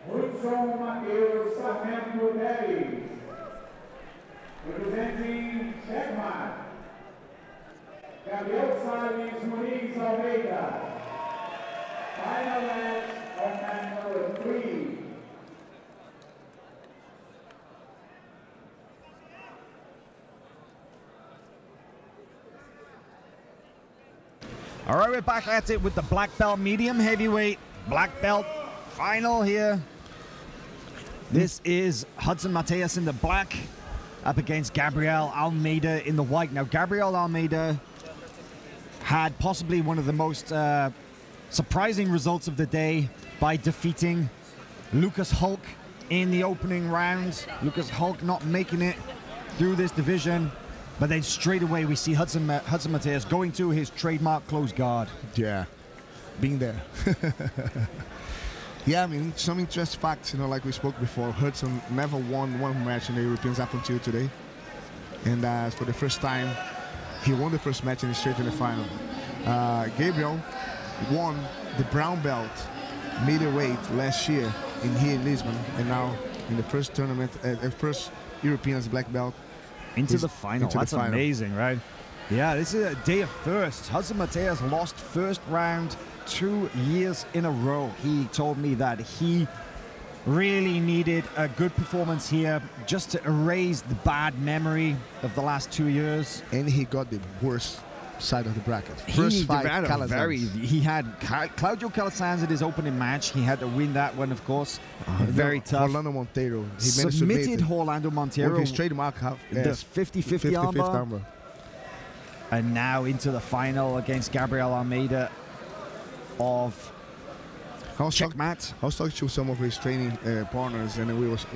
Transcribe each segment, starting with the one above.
Rudson Mateus representing Checkmate. Gabriel Almeida. Final match of match number 3. All right, we're back at it with the black belt, medium heavyweight, black belt final here. This is Rudson Mateus in the black up against Gabriel Almeida in the white. Now, Gabriel Almeida had possibly one of the most surprising results of the day by defeating Lucas Hulk in the opening round. Lucas Hulk not making it through this division. But then straight away we see Rudson Mateus going to his trademark close guard. Yeah, being there. Yeah, I mean, some interesting facts, you know, like we spoke before, Rudson never won one match in the Europeans up until today. And for the first time, he won the first match and he's straight in the final. Gabriel won the brown belt middleweight last year here in Lisbon. And now in the first tournament, first Europeans black belt. Into the final. That's amazing, right? Yeah, this is a day of firsts. Rudson Mateus lost first round 2 years in a row. He told me that he really needed a good performance here just to erase the bad memory of the last 2 years. And he got the worst side of the bracket. First fight, he had Claudio Calasanz in his opening match. He had to win that one, of course. Very tough. Orlando Monteiro. He submitted Orlando Monteiro with his trademark the 50-50 armbar. And now into the final against Gabriel Almeida of Checkmate. I was talking to some of his training partners, and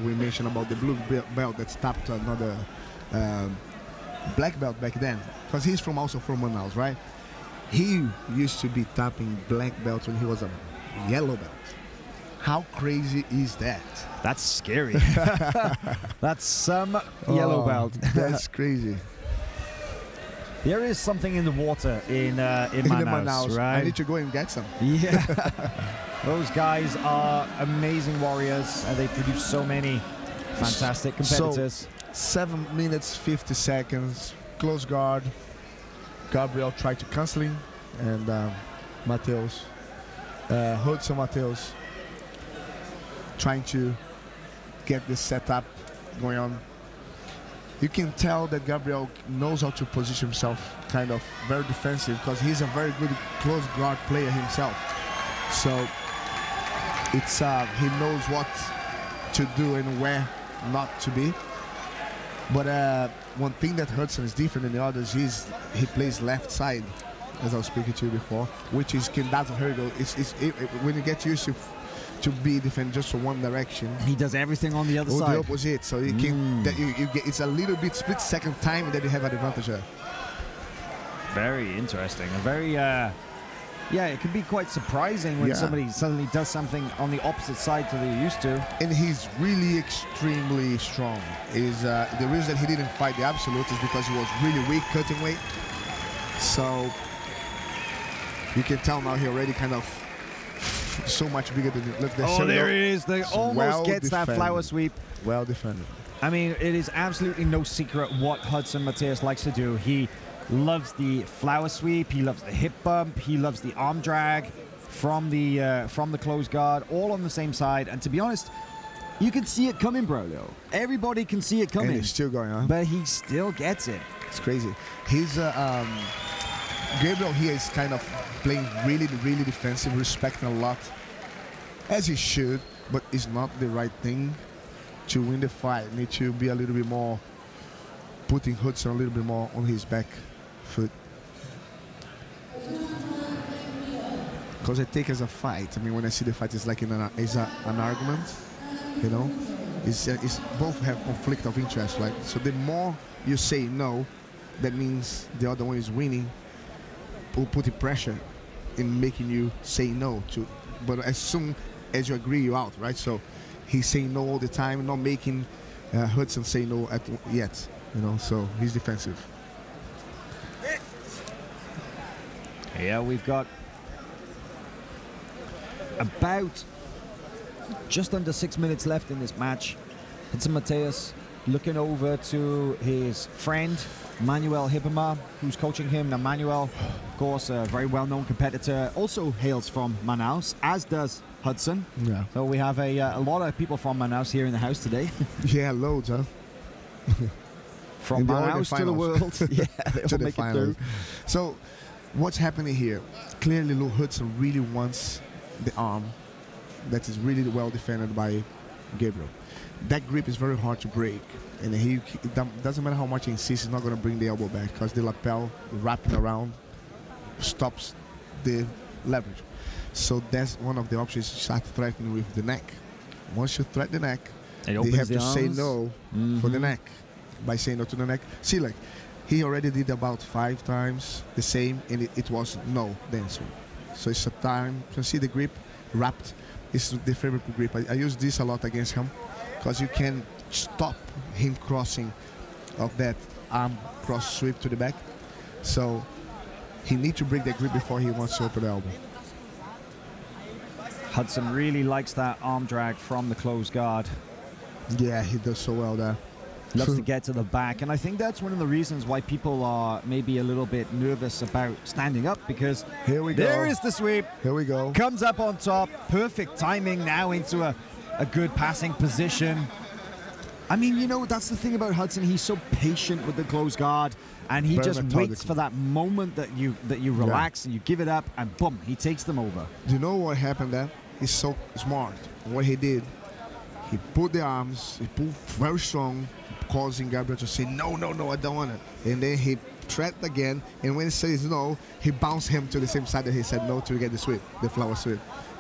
we mentioned about the blue belt that's tapped another black belt back then, because he's also from Manaus, right? He used to be tapping black belts when he was a yellow belt. How crazy is that? That's scary. That's some yellow belt. That's crazy. There is something in the water in Manaus, right? I need to go and get some. Yeah. Those guys are amazing warriors, and they produce so many fantastic competitors. So, 7 minutes 50 seconds, close guard. Gabriel tried to cancel him, and Mateus, Rudson Mateus, trying to get this setup going on. You can tell that Gabriel knows how to position himself, kind of very defensive, because he's a very good close guard player himself. So it's he knows what to do and where not to be. But one thing that Rudson is different than the others is he plays left side, as I was speaking to you before, which is doesn't hurt though. When you get used to be defend just for one direction, he does everything on the other side. The opposite, so you can you get, it's a little bit split second time that you have an advantage there. Very interesting. A very yeah, it can be quite surprising when somebody suddenly does something on the opposite side to they're used to. And he's really extremely strong. The reason he didn't fight the absolute is because he was really weak cutting weight. So you can tell now he already kind of so much bigger than look. Oh, there it is. They almost gets that flower sweep. Well defended. I mean, it is absolutely no secret what Rudson Mateus likes to do. He loves the flower sweep. He loves the hip bump. He loves the arm drag from the close guard, all on the same side. And to be honest, you can see it coming, bro. Everybody can see it coming. And it's still going on. But he still gets it. It's crazy. He's Gabriel here is kind of playing really, really defensive, respecting a lot, as he should. But it's not the right thing to win the fight. Need to be a little bit more, putting Rudson a little bit more on his back foot. Because I take as a fight. I mean, when I see the fight, it's like an argument, you know. It's both have conflict of interest, right? So the more you say no, that means the other one is winning, putting pressure in making you say no to. But as soon as you agree, you're out, right? So he's saying no all the time, not making Rudson say no yet, you know. So he's defensive. Yeah, we've got about Just under 6 minutes left in this match. Hudson Mateus looking over to his friend, Manuel Hibama, who's coaching him. Now, Manuel, of course, a very well-known competitor, also hails from Manaus, as does Hudson. Yeah. So we have a lot of people from Manaus here in the house today. Yeah, loads, huh? From Manaus to the world. Yeah, they all make it through. So, what's happening here? Clearly, Lou Hudson really wants the arm that is really well defended by Gabriel. That grip is very hard to break, and it doesn't matter how much he insists, he's not going to bring the elbow back because the lapel wrapping around stops the leverage. So that's one of the options. Start threatening with the neck. Once you threaten the neck, they have to say no for the neck. By saying no to the neck, see, like he already did about 5 times the same, and it was no the answer. So it's a time. You can see the grip wrapped. This is the favorite grip. I use this a lot against him because you can stop him crossing of that arm cross sweep to the back. So he needs to break that grip before he wants to open the elbow. Hudson really likes that arm drag from the closed guard. Yeah, he does so well there. Loves to get to the back, and I think that's one of the reasons why people are maybe a little bit nervous about standing up, because here we go. There is the sweep. Here we go. Comes up on top. Perfect timing now into a good passing position. I mean, you know, that's the thing about Hudson. He's so patient with the closed guard, and he just waits for that moment that you relax and you give it up, and boom, he takes them over. Do you know what happened there? He's so smart. What he did, he put the arms, he pulled very strong, causing Gabriel to say, no, no, no, I don't want it. And then he threatened again, and when he says no, he bounced him to the same side that he said no to get the sweep, the flower sweep,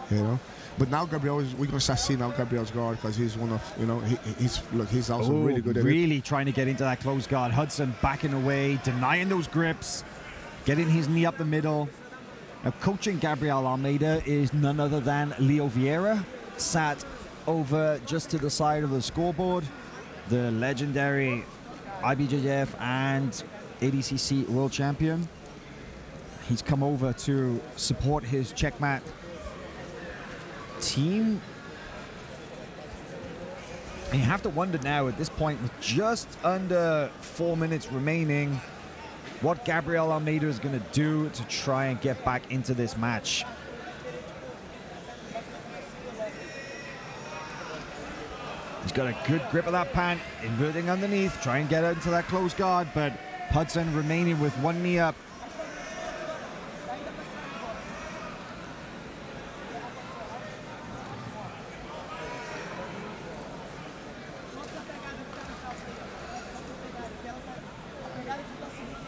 you know. But now Gabriel, we're going to start seeing now Gabriel's guard, because he's one of, you know, he's also really good at it. Really trying to get into that close guard. Hudson backing away, denying those grips, getting his knee up the middle. Now, coaching Gabriel Almeida is none other than Leo Vieira, sat over just to the side of the scoreboard. The legendary IBJJF and ADCC world champion. He's come over to support his checkmat team. And you have to wonder now at this point, with just under 4 minutes remaining, what Gabriel Almeida is going to do to try and get back into this match. He's got a good grip of that pant, inverting underneath, try and get into that close guard, but Hudson remaining with one knee up.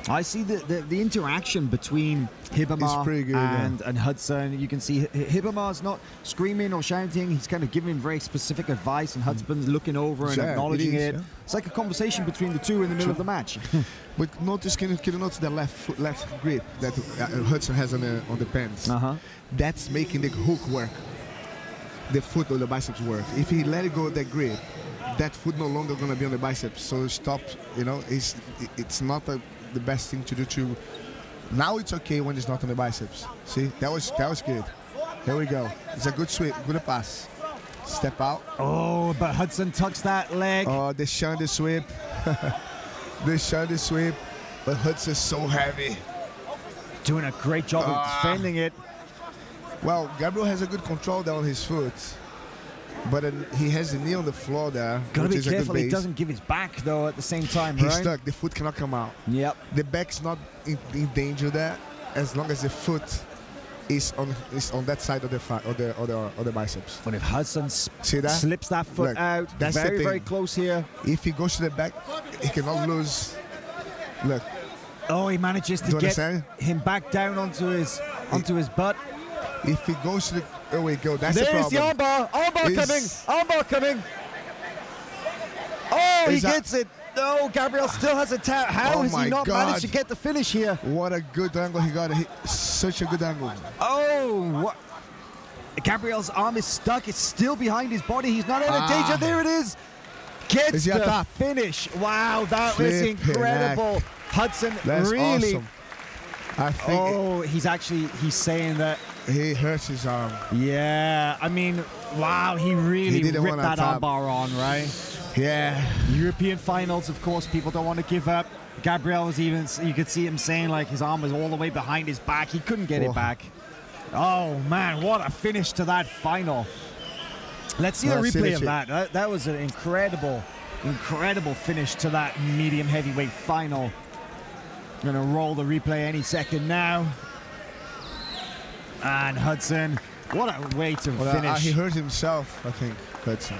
I see the interaction between Hibama and Hudson. You can see Hibama's not screaming or shouting. He's kind of giving very specific advice, and Hudson's looking over and acknowledging it. It's like a conversation between the two in the middle of the match. But notice, can you notice the left grip that Hudson has on the pants? That's making the hook work, the foot or the biceps work. If he let it go of that grip, that foot no longer going to be on the biceps. So stop. You know, it's not the best thing to do. Now it's okay when it's not on the biceps. See, that was good. Here we go. It's a good sweep, good pass. Step out. Oh, but Hudson tucks that leg. Oh, they shun the sweep. They shun the sweep. But Hudson's so heavy. Doing a great job of defending it. Well, Gabriel has a good control there on his foot. But he has the knee on the floor there. Gotta be careful he doesn't give his back, though, at the same time, right? He's stuck. The foot cannot come out. Yep. The back's not in danger there, as long as the foot is on that side of the biceps. But if Hudson slips that foot out, that's very close here. If he goes to the back, he cannot lose. Look. Oh, he manages to get him back down onto his butt. If he goes to the... There we go. That's the There's problem. the armbar. Armbar coming. Armbar coming. Oh, he gets it. No, Gabriel still has a tap. How has he not managed to get the finish here? What a good angle he got. Such a good angle. Oh, what? Gabriel's arm is stuck. It's still behind his body. He's not out of danger. There it is. Gets the finish. Wow, that was incredible. Hudson really... Awesome. I think he's saying that He hurts his arm. Yeah, I mean, wow, he really didn't ripped wanna that tap. armbar on, right? Yeah. European finals, of course, people don't want to give up. Gabriel was even, you could see him saying like his arm was all the way behind his back. He couldn't get it back. Oh man, what a finish to that final. Let's see a replay of that. That was an incredible finish to that medium heavyweight final. Gonna roll the replay any second now. And Hudson, what a way to finish. He hurt himself, I think, Hudson.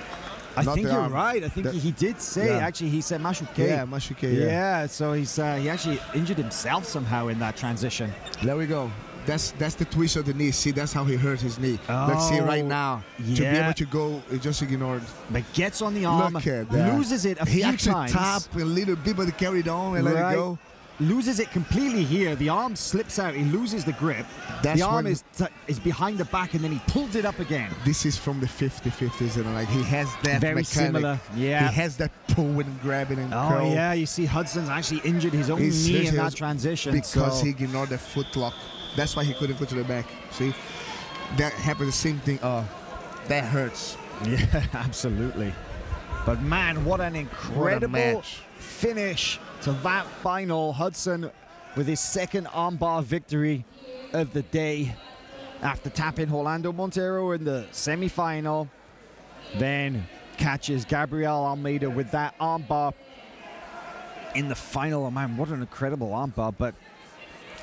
I think you're right. I think he did say, actually, he said Mashuke. Yeah, Mashuke, yeah. Yeah, so he's he actually injured himself somehow in that transition. There we go. That's the twist of the knee. See, that's how he hurt his knee. Look, see right now. Yeah. To be able to go, it just ignored. But gets on the arm, Look at that. loses it a few He actually times. tapped a little bit, but he carried on and let it go. Loses it completely here. The arm slips out. He loses the grip. That's the arm when is behind the back, and then he pulls it up again. This is from the 50-50s, and like he has that Very mechanic. similar. Yeah. He has that pull and grabbing and Oh curl. yeah, you see Hudson's actually injured his own He's knee hurt in that his- transition. because so. he ignored the foot lock. That's why he couldn't go to the back. See, that happened. The same thing. That hurts. Yeah, absolutely. But man, what an incredible match. finish to that final. Hudson with his second armbar victory of the day after tapping Orlando Montero in the semi-final. Then catches Gabriel Almeida with that armbar in the final. Oh man, what an incredible armbar, but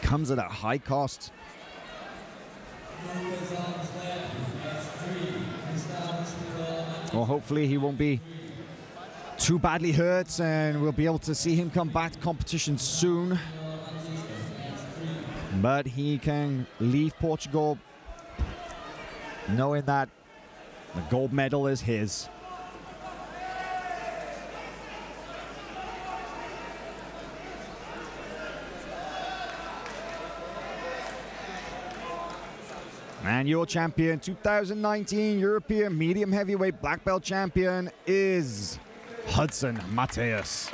comes at a high cost. Well, hopefully he won't be too badly hurt and we'll be able to see him come back to competition soon. But he can leave Portugal knowing that the gold medal is his. And your champion, 2019 European medium heavyweight black belt champion is Hudson Mateus.